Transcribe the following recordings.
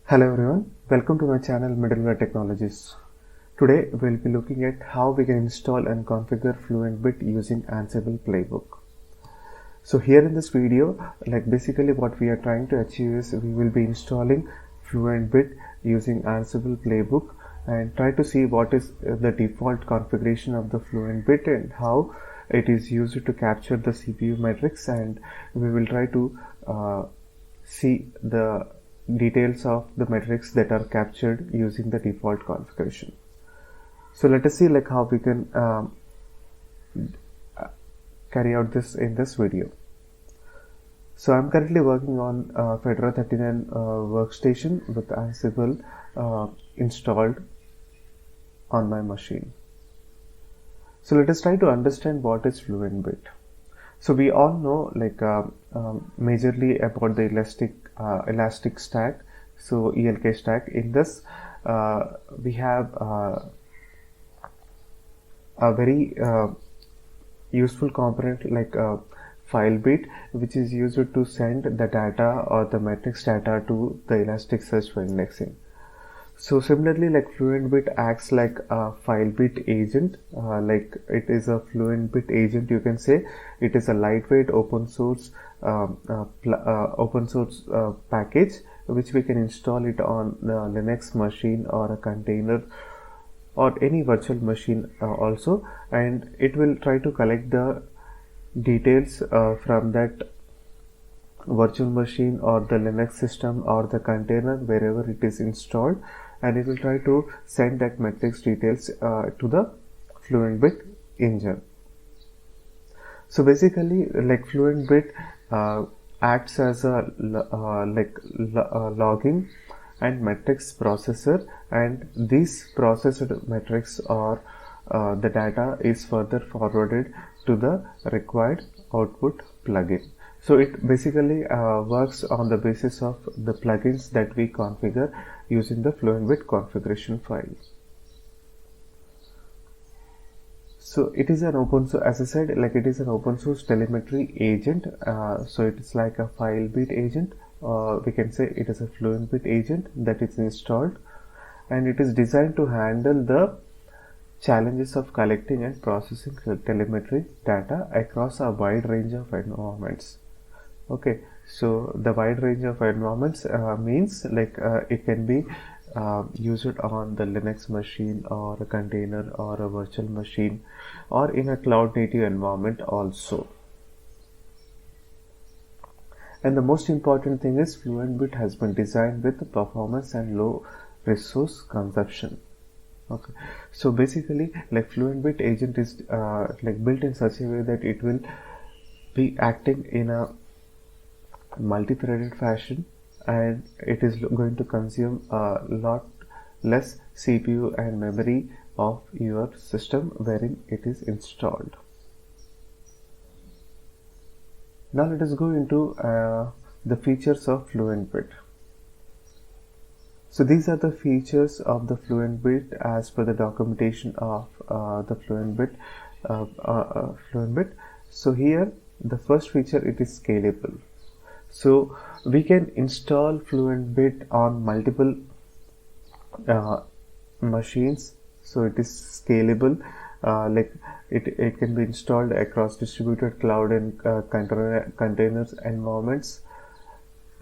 Hello everyone, welcome to my channel Middleware Technologies. Today we'll be looking at how we can install and configure Fluent Bit using Ansible playbook. So here in this video, basically what we are trying to achieve is we will be installing Fluent Bit using Ansible playbook and try to see what is the default configuration of the Fluent Bit and how it is used to capture the CPU metrics, and we will try to see the details of the metrics that are captured using the default configuration. So let us see how we can carry out this in this video. So I'm currently working on Fedora 39 workstation with Ansible installed on my machine. So let us try to understand what is Fluent Bit. So we all know majorly about the elastic stack, so ELK stack. In this we have a very useful component like file bit, which is used to send the data or the metrics data to the Elasticsearch for indexing. So similarly, Fluent Bit acts like a file bit agent. It is a Fluent Bit agent, you can say. It is a lightweight open source package which we can install it on a Linux machine or a container or any virtual machine also, and it will try to collect the details from that virtual machine or the Linux system or the container wherever it is installed, and it will try to send that metrics details to the Fluent Bit engine. So basically, Fluent Bit acts as a logging and metrics processor, and these processed metrics or the data is further forwarded to the required output plugin. So it basically works on the basis of the plugins that we configure using the Fluent Bit configuration file. So it is an open source, as I said, it is an open source telemetry agent. So it is like a file bit agent, or we can say it is a Fluent Bit agent that is installed, and it is designed to handle the challenges of collecting and processing telemetry data across a wide range of environments. Okay, so the wide range of environments means it can be used on the Linux machine or a container or a virtual machine or in a cloud native environment also. And the most important thing is Fluent Bit has been designed with performance and low resource consumption. Okay, so basically Fluent Bit agent is built in such a way that it will be acting in a multi-threaded fashion, and it is going to consume a lot less CPU and memory of your system wherein it is installed. Now let us go into the features of Fluent Bit. So these are the features of the Fluent Bit as per the documentation of the Fluent Bit. So here the first feature, it is scalable. So we can install Fluent Bit on multiple machines. So it is scalable. It can be installed across distributed cloud and containers environments.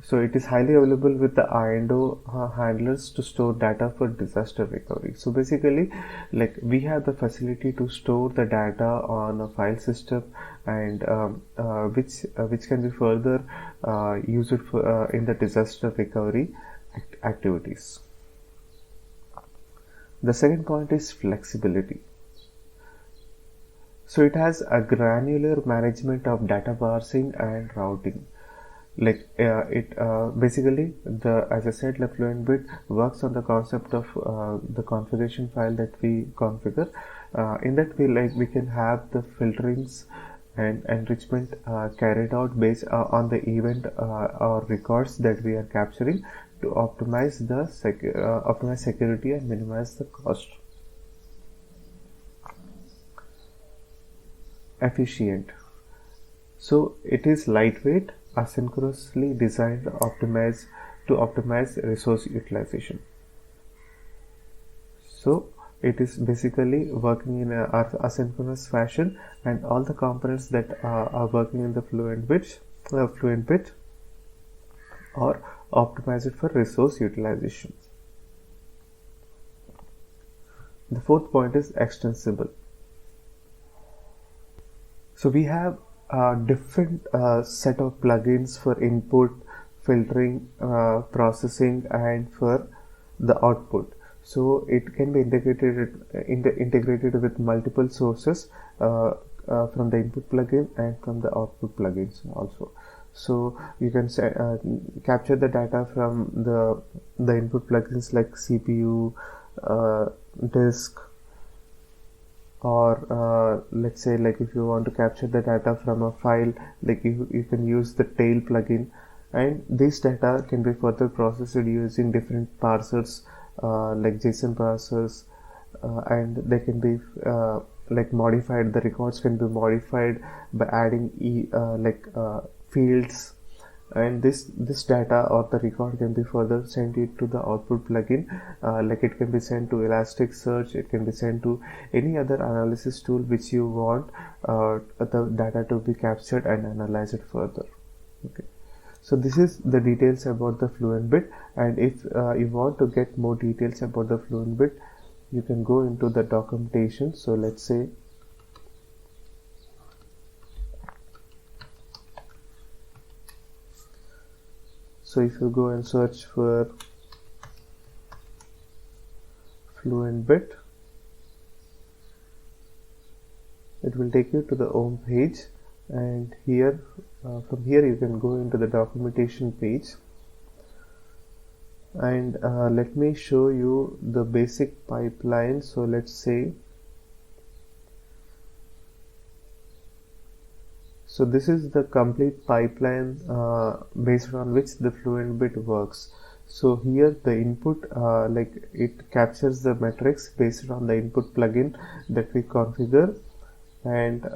So it is highly available with the I&O handlers to store data for disaster recovery. So basically, we have the facility to store the data on a file system, and which can be further used for in the disaster recovery activities. The second point is flexibility. So it has a granular management of data parsing and routing. Basically, as I said, the Fluent Bit works on the concept of the configuration file that we configure. In that we can have the filterings and enrichment carried out based on the event or records that we are capturing to optimize the optimize security and minimize the cost. Efficient. So it is lightweight, asynchronously designed to optimize to optimize resource utilization. So it is basically working in a asynchronous fashion, and all the components that are working in the Fluent Bit are optimized for resource utilization. The fourth point is extensible. So we have a different set of plugins for input, filtering, processing, and for the output. So it can be integrated with multiple sources from the input plugin and from the output plugins also. So you can capture the data from the input plugins like CPU, disk, or let's say, like, if you want to capture the data from a file, like you can use the tail plugin, and this data can be further processed using different parsers like JSON parsers, and they can be like modified. The records can be modified by adding fields, and this data or the record can be further sent it to the output plugin. Like it can be sent to Elasticsearch, it can be sent to any other analysis tool which you want the data to be captured and analyzed further. Okay, so this is the details about the Fluent Bit, and if you want to get more details about the Fluent Bit, you can go into the documentation. So let's say if you go and search for Fluent Bit, it will take you to the home page, and here from here you can go into the documentation page, and let me show you the basic pipeline. So let's say, so this is the complete pipeline based on which the Fluent Bit works. So here the input, like it captures the metrics based on the input plugin that we configure, and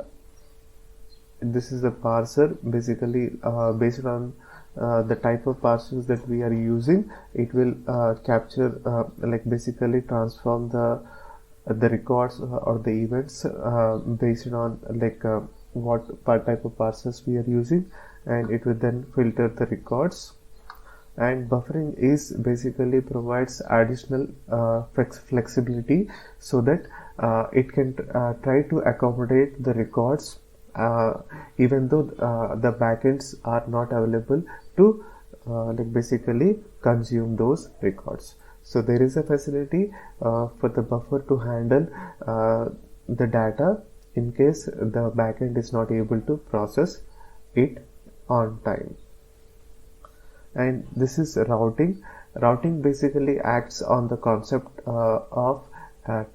this is the parser. Basically based on the type of parsers that we are using, it will capture like basically transform the records or the events based on like what type of parsers we are using, and it will then filter the records. And buffering is basically provides additional flexibility so that it can try to accommodate the records even though the backends are not available to like basically consume those records. So there is a facility for the buffer to handle the data in case the backend is not able to process it on time. And this is routing. Routing basically acts on the concept of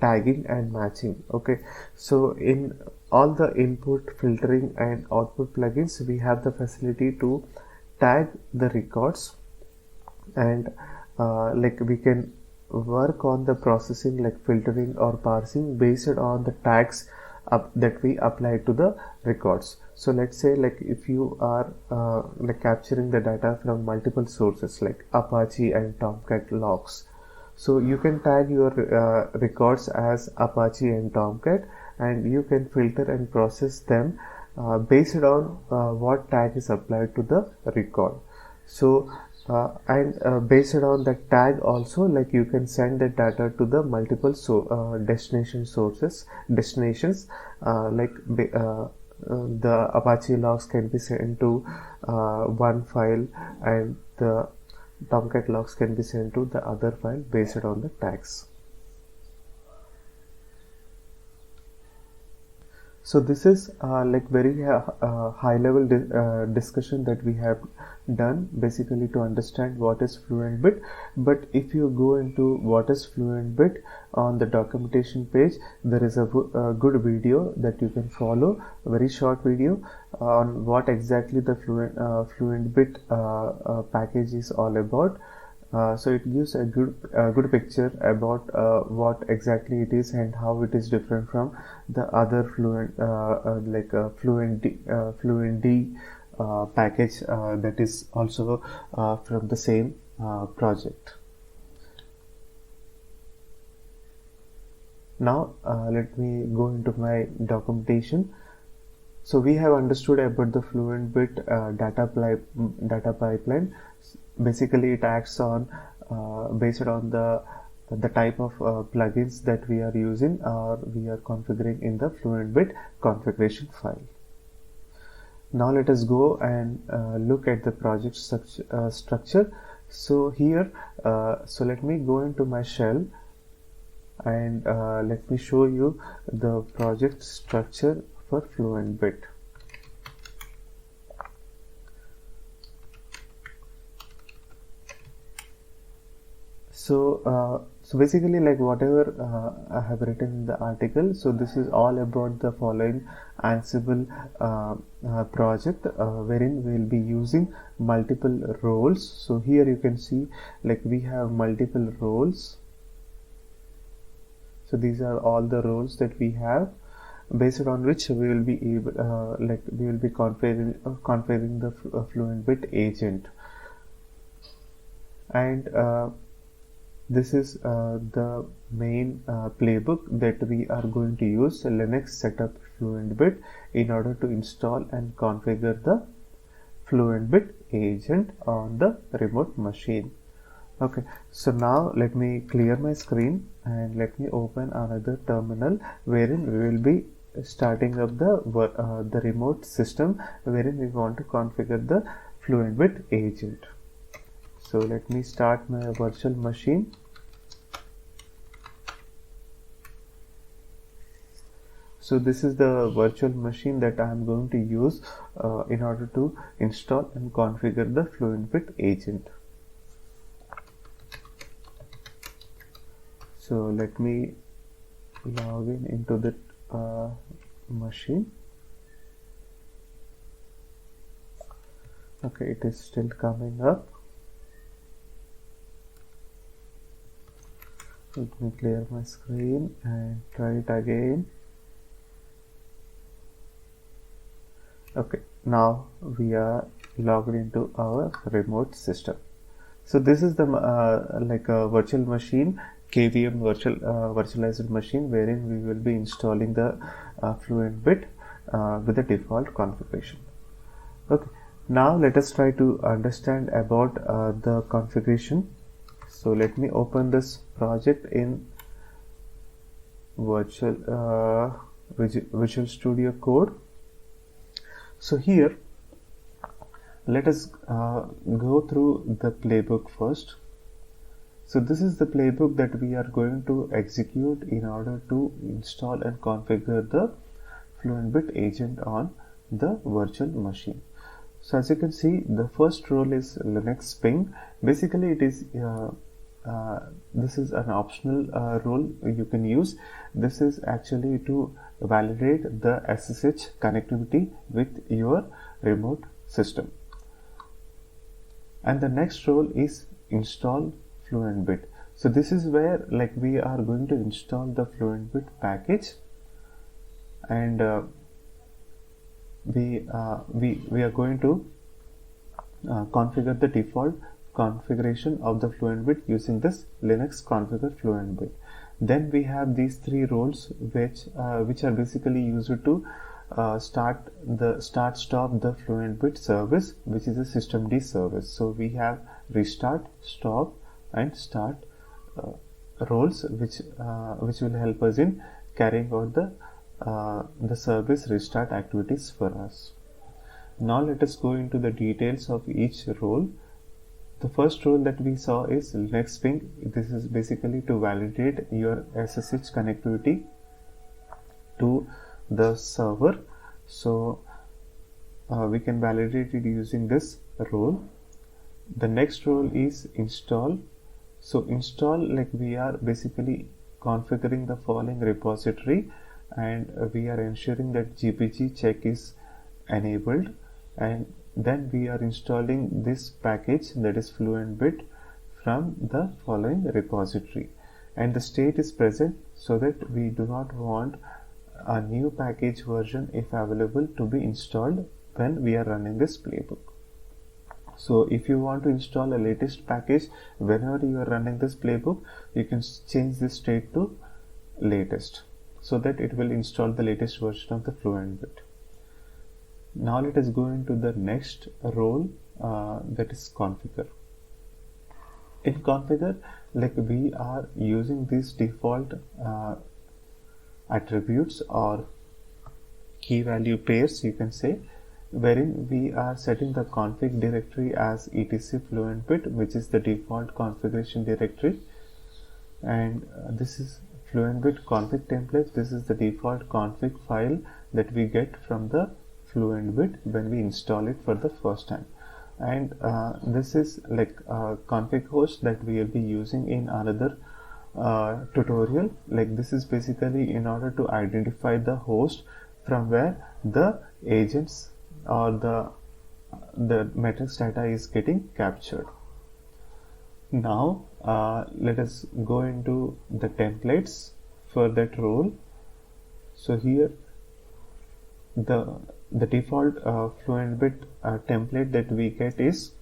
tagging and matching. Okay, so in all the input, filtering, and output plugins, we have the facility to tag the records, and like we can work on the processing like filtering or parsing based on the tags that we apply to the records. So let's say, like if you are like capturing the data from multiple sources like Apache and Tomcat logs, so you can tag your records as Apache and Tomcat, and you can filter and process them based on what tag is applied to the record. So and based on the tag also, like you can send the data to the multiple destinations, like the Apache logs can be sent to one file, and the Tomcat logs can be sent to the other file based on the tags. So this is like very high level discussion that we have done basically to understand what is Fluent Bit. But if you go into what is Fluent Bit on the documentation page, there is a good video that you can follow, a very short video on what exactly the Fluent Bit package is all about. So it gives a good picture about what exactly it is and how it is different from the other Fluent D package that is also from the same project. Now let me go into my documentation. So we have understood about the Fluent Bit data pipeline. Basically, it acts on based on the type of plugins that we are using or we are configuring in the Fluent Bit configuration file. Now let us go and look at the project structure. So here, so let me go into my shell and let me show you the project structure for Fluent Bit. So basically, like whatever I have written in the article, so this is all about the following Ansible project wherein we will be using multiple roles. So here you can see like we have multiple roles. So these are all the roles that we have, based on which we will be able we will be configuring the Fluent Bit agent. And this is the main playbook that we are going to use, Linux setup Fluent Bit, in order to install and configure the Fluent Bit agent on the remote machine. Okay, so now let me clear my screen and let me open another terminal wherein we will be starting up the remote system wherein we want to configure the Fluent Bit agent. So let me start my virtual machine. So this is the virtual machine that I am going to use in order to install and configure the Fluent Bit agent. So let me log in into the machine. Okay, it is still coming up. Let me clear my screen and try it again. Okay, now we are logged into our remote system. So this is the like a virtual machine, KVM virtualized machine, wherein we will be installing the Fluent Bit with the default configuration. Okay, now let us try to understand about the configuration. So let me open this project in Visual Studio Code. So here let us go through the playbook first. So this is the playbook that we are going to execute in order to install and configure the Fluent Bit agent on the virtual machine. So as you can see, the first role is Linux ping. Basically it is this is an optional role you can use. This is actually to validate the SSH connectivity with your remote system. And the next role is install Fluent Bit. So this is where like we are going to install the Fluent Bit package, and we are going to configure the default configuration of the Fluent Bit using this Linux configure Fluent Bit. Then we have these three roles which are basically used to stop the Fluent Bit service, which is a systemd service. So we have restart, stop and start roles which will help us in carrying out the service restart activities for us. Now let us go into the details of each role. The first role that we saw is Linux ping. This is basically to validate your SSH connectivity to the server. So we can validate it using this role. The next role is install. So install, like we are basically configuring the following repository, and we are ensuring that GPG check is enabled, and then we are installing this package, that is Fluent Bit, from the following repository, and the state is present so that we do not want a new package version, if available, to be installed when we are running this playbook. So if you want to install a latest package, whenever you are running this playbook, you can change this state to latest, so that it will install the latest version of the Fluent Bit. Now let us go into the next role, that is configure. In configure, like we are using these default attributes or key value pairs, you can say, wherein we are setting the config directory as etc Fluent Bit, which is the default configuration directory, and this is Fluent Bit config template. This is the default config file that we get from the Fluent Bit when we install it for the first time. And this is like config host that we will be using in another tutorial. Like this is basically in order to identify the host from where the agents or the matrix data is getting captured. Now let us go into the templates for that role. So here the default Fluent Bit template that we get is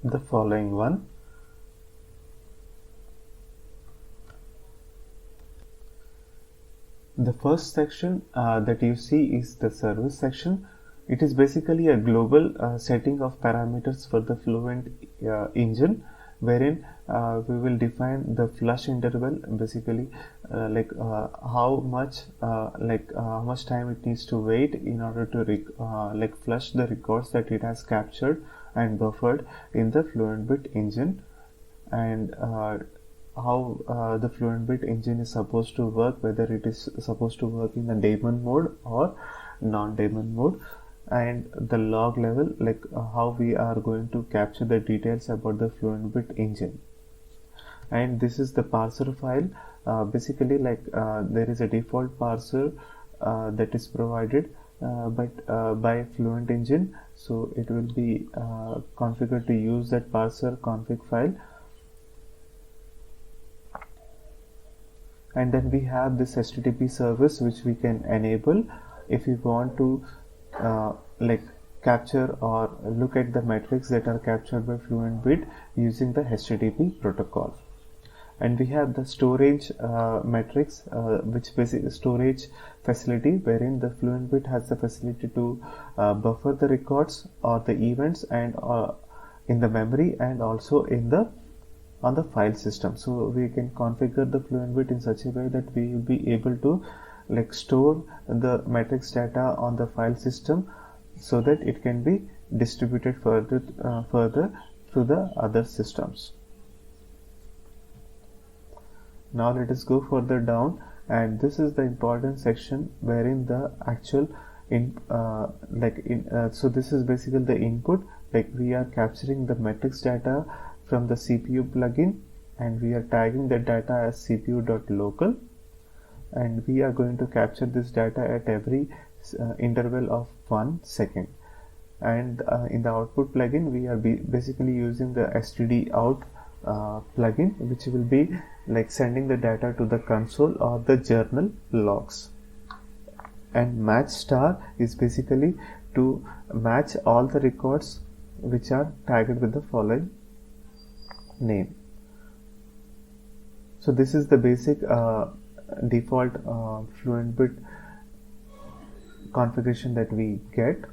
the following one. The first section that you see is the service section. It is basically a global setting of parameters for the Fluent engine, wherein we will define the flush interval, basically how much time it needs to wait in order to flush the records that it has captured and buffered in the Fluent Bit engine, and how the Fluent Bit engine is supposed to work, whether it is supposed to work in the daemon mode or non-daemon mode, and the log level, how we are going to capture the details about the Fluent Bit engine. And this is the parser file. Basically, there is a default parser that is provided by Fluent engine, so it will be configured to use that parser config file. And then we have this HTTP service which we can enable if we want to capture or look at the metrics that are captured by Fluent Bit using the HTTP protocol. And we have the storage metrics, which basically storage facility, wherein the Fluent Bit has the facility to buffer the records or the events and in the memory and also on the file system. So we can configure the Fluent Bit in such a way that we will be able to store the matrix data on the file system, so that it can be distributed further through the other systems. Now let us go further down, and this is the important section wherein the actual so this is basically the input. We are capturing the matrix data from the CPU plugin, and we are tagging the data as cpu.local, and we are going to capture this data at every interval of 1 second. And in the output plugin, we are basically using the stdout plugin, which will be sending the data to the console or the journal logs. And match star is basically to match all the records which are tagged with the following name. So this is the basic default Fluent Bit configuration that we get.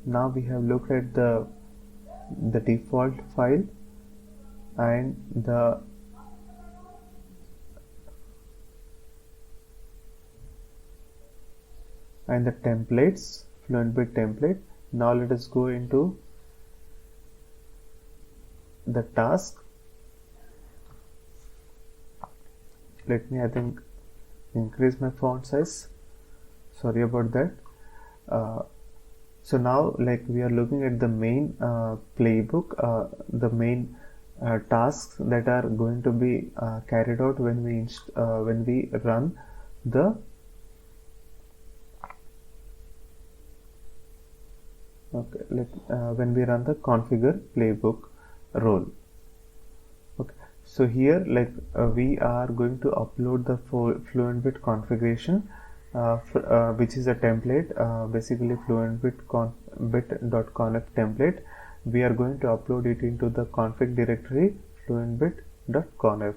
Now we have looked at the default file and the templates, Fluent Bit template. Now let us go into the task. Let me increase my font size. Sorry about that. So now we are looking at the main playbook, the main tasks that are going to be carried out when we run the when we run the configure playbook role. Okay, so here we are going to upload the Fluent Bit configuration which is a template, basically fluentbit.conf template. We are going to upload it into the config directory fluentbit.conf,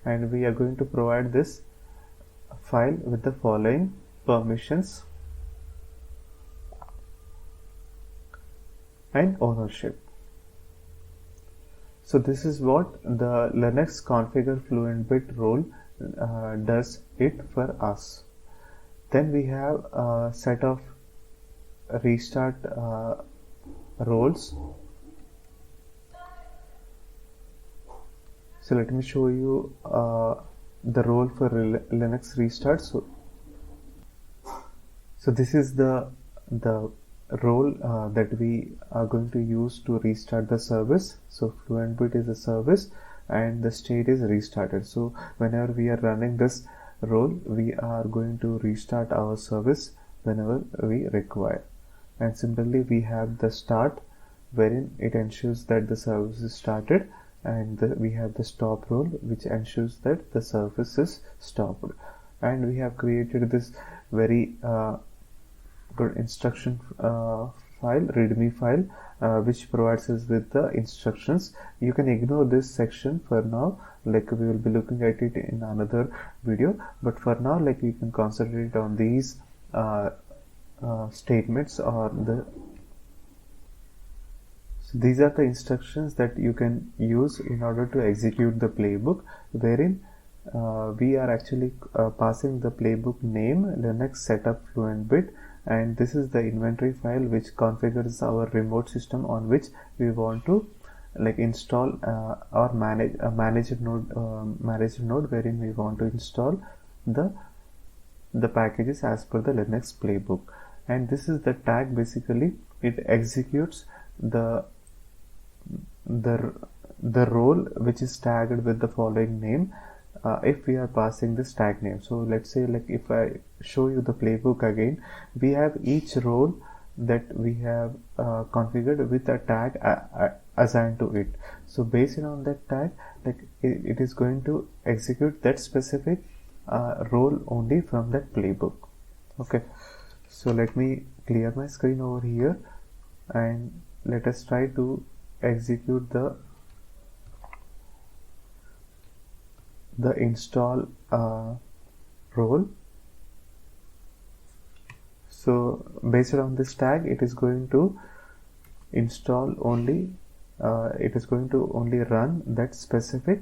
and we are going to provide this file with the following permissions and ownership. So this is what the Linux configure Fluent Bit role does it for us. Then we have a set of restart roles. So let me show you the role for Linux restart. So this is the role that we are going to use to restart the service. So FluentBit is a service and the state is restarted. So whenever we are running this role, we are going to restart our service whenever we require. And similarly, we have the start, wherein it ensures that the service is started, and we have the stop role, which ensures that the service is stopped. And we have created this very good instruction file, readme file, which provides us with the instructions. You can ignore this section for now, like we will be looking at it in another video, but for now, like you can concentrate on these statements or the. So these are the instructions that you can use in order to execute the playbook, wherein we are actually passing the playbook name Linux setup FluentBit, and this is the inventory file which configures our remote system on which we want to like install or manage a managed node wherein we want to install the packages as per the Linux playbook. And this is the tag. Basically it executes the role which is tagged with the following name if we are passing this tag name. So let's say, like if I show you the playbook again, we have each role that we have configured with a tag assigned to it. So based on that tag, like it is going to execute that specific role only from that playbook. Okay, so let me clear my screen over here and let us try to execute the install role. So based on this tag, it is going to install only it is going to only run that specific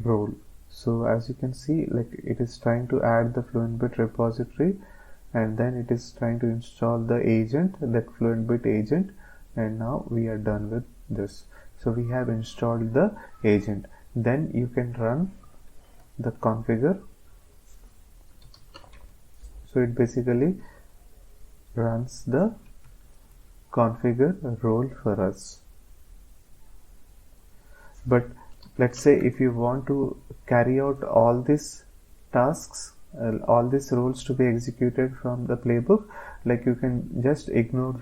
role. So as you can see, like it is trying to add the FluentBit repository, and then it is trying to install the agent, that FluentBit agent, and now we are done with this. So we have installed the agent. Then you can run the configure. So it basically runs the configure role for us. But let's say if you want to carry out all these tasks, all these roles to be executed from the playbook, like you can just ignore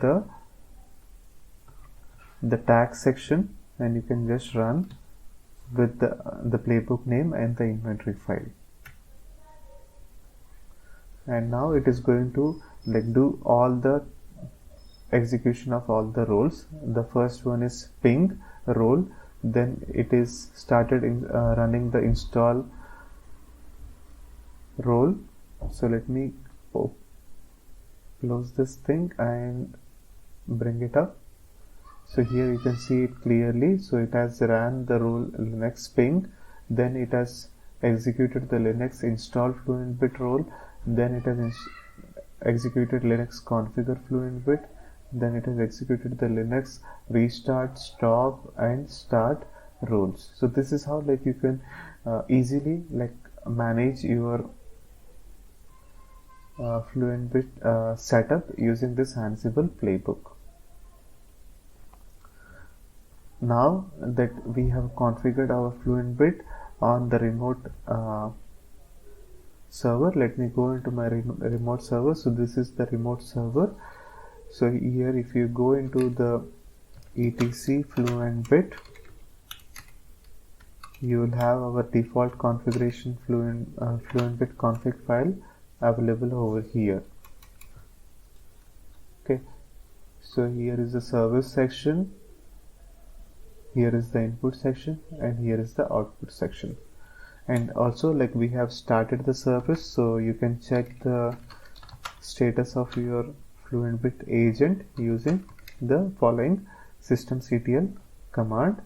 the tag section and you can just run with the playbook name and the inventory file. And now it is going to like do all the execution of all the roles. The first one is ping role, then it is started in running the install role. So let me close this thing and bring it up. So here you can see it clearly. So it has ran the role Linux ping, then it has executed the Linux install FluentBit role, then it has executed Linux configure FluentBit, then it has executed the Linux restart, stop and start roles. So this is how like you can easily like manage your FluentBit setup using this Ansible playbook. Now that we have configured our FluentBit on the remote server, let me go into my remote server. So this is the remote server. So here if you go into the etc FluentBit, you will have our default configuration FluentBit config file available over here. Okay, so here is the service section, here is the input section, and here is the output section. And also, like, we have started the service, so you can check the status of your Fluent Bit agent using the following systemctl command.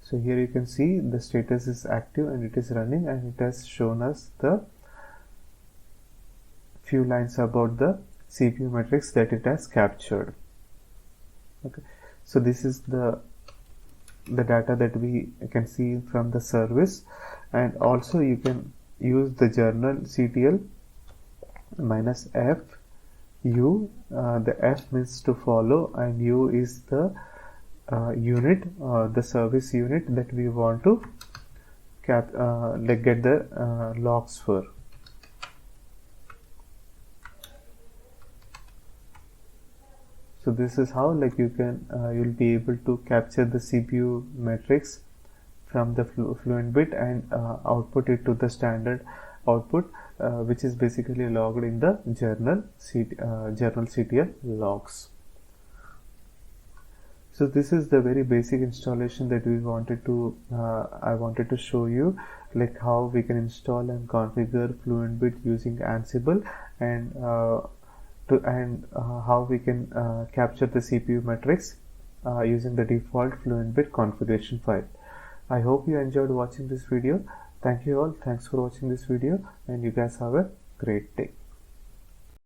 So here you can see the status is active and it is running, and it has shown us the few lines about the CPU metrics that it has captured. Okay, so this is the data that we can see from the service. And also you can use the journal ctl -f u. The F means to follow, and U is the unit, the service unit that we want to get the logs for. So this is how, like, you can you'll be able to capture the CPU metrics from the Fluent Bit and output it to the standard output, which is basically logged in the journal ctl logs. So this is the very basic installation that we wanted to I wanted to show you, like how we can install and configure Fluent Bit using Ansible, and how we can capture the CPU metrics using the default Fluent Bit configuration file. I hope you enjoyed watching this video. Thank you all. Thanks for watching this video, and you guys have a great day.